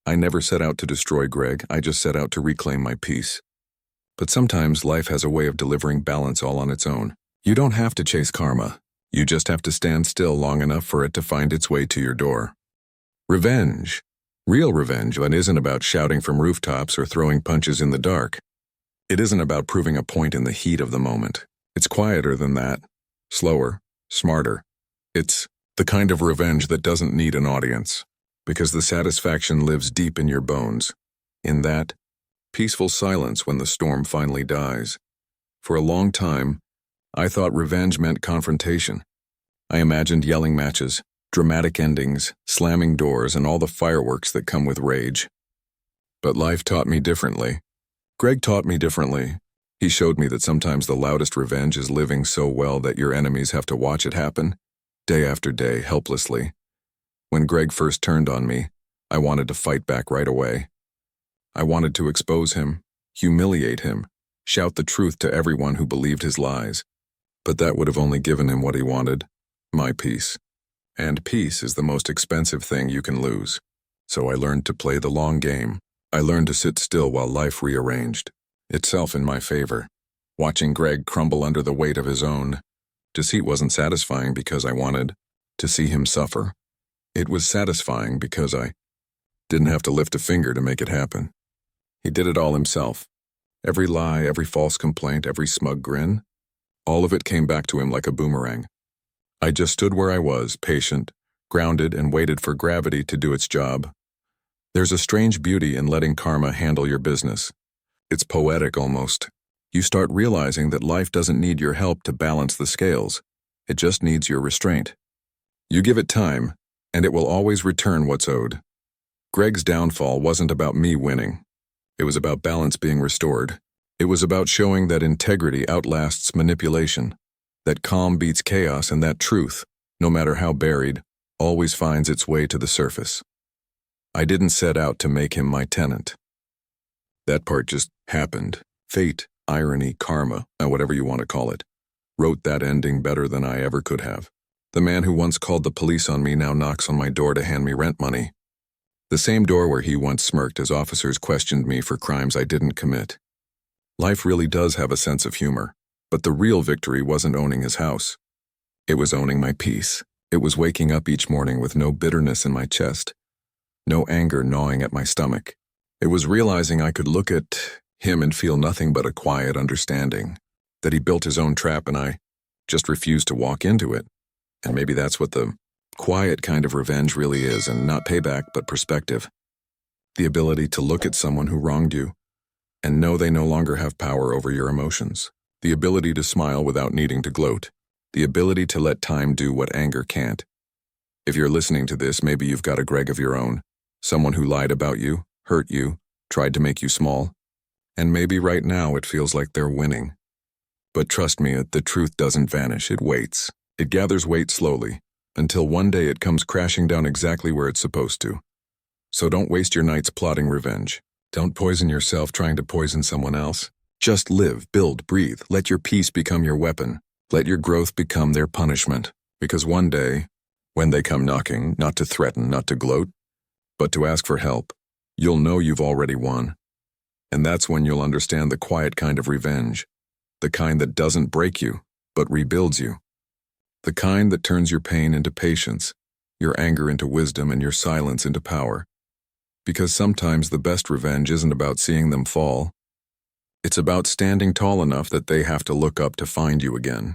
I never set out to destroy Greg, I just set out to reclaim my peace. But sometimes life has a way of delivering balance all on its own. You don't have to chase karma. You just have to stand still long enough for it to find its way to your door. Revenge. Real revenge that isn't about shouting from rooftops or throwing punches in the dark. It isn't about proving a point in the heat of the moment. It's quieter than that. Slower. Smarter. It's the kind of revenge that doesn't need an audience, because the satisfaction lives deep in your bones. In that peaceful silence when the storm finally dies. For a long time, I thought revenge meant confrontation. I imagined yelling matches, dramatic endings, slamming doors, and all the fireworks that come with rage. But life taught me differently. Greg taught me differently. He showed me that sometimes the loudest revenge is living so well that your enemies have to watch it happen, day after day, helplessly. When Greg first turned on me, I wanted to fight back right away. I wanted to expose him, humiliate him, shout the truth to everyone who believed his lies. But that would have only given him what he wanted, my peace. And peace is the most expensive thing you can lose. So I learned to play the long game. I learned to sit still while life rearranged itself in my favor. watching Greg crumble under the weight of his own. Deceit wasn't satisfying because I wanted to see him suffer. It was satisfying because I didn't have to lift a finger to make it happen. He did it all himself. Every lie, every false complaint, every smug grin, all of it came back to him like a boomerang. I just stood where I was, patient, grounded, and waited for gravity to do its job. There's a strange beauty in letting karma handle your business. It's poetic almost. You start realizing that life doesn't need your help to balance the scales. It just needs your restraint. You give it time, and it will always return what's owed. Greg's downfall wasn't about me winning. It was about balance being restored. It was about showing that integrity outlasts manipulation, that calm beats chaos, and that truth, no matter how buried, always finds its way to the surface. I didn't set out to make him my tenant. That part just happened. Fate, irony, karma, whatever you want to call it, wrote that ending better than I ever could have. The man who once called the police on me now knocks on my door to hand me rent money. The same door where he once smirked as officers questioned me for crimes I didn't commit. Life really does have a sense of humor, but the real victory wasn't owning his house. It was owning my peace. It was waking up each morning with no bitterness in my chest, no anger gnawing at my stomach. It was realizing I could look at him and feel nothing but a quiet understanding, that he built his own trap and I just refused to walk into it. And maybe that's what the quiet kind of revenge really is, and not payback but perspective. The ability to look at someone who wronged you and know they no longer have power over your emotions. The ability to smile without needing to gloat. The ability to let time do what anger can't. If you're listening to this, maybe you've got a Greg of your own, someone who lied about you, hurt you, tried to make you small, and maybe right now it feels like they're winning. But trust me, the truth doesn't vanish, it waits. It gathers weight slowly, until one day it comes crashing down exactly where it's supposed to. So don't waste your nights plotting revenge. Don't poison yourself trying to poison someone else. Just live, build, breathe. Let your peace become your weapon. Let your growth become their punishment. Because one day, when they come knocking, not to threaten, not to gloat, but to ask for help, you'll know you've already won. And that's when you'll understand the quiet kind of revenge. The kind that doesn't break you, but rebuilds you. The kind that turns your pain into patience, your anger into wisdom, and your silence into power. Because sometimes the best revenge isn't about seeing them fall. It's about standing tall enough that they have to look up to find you again.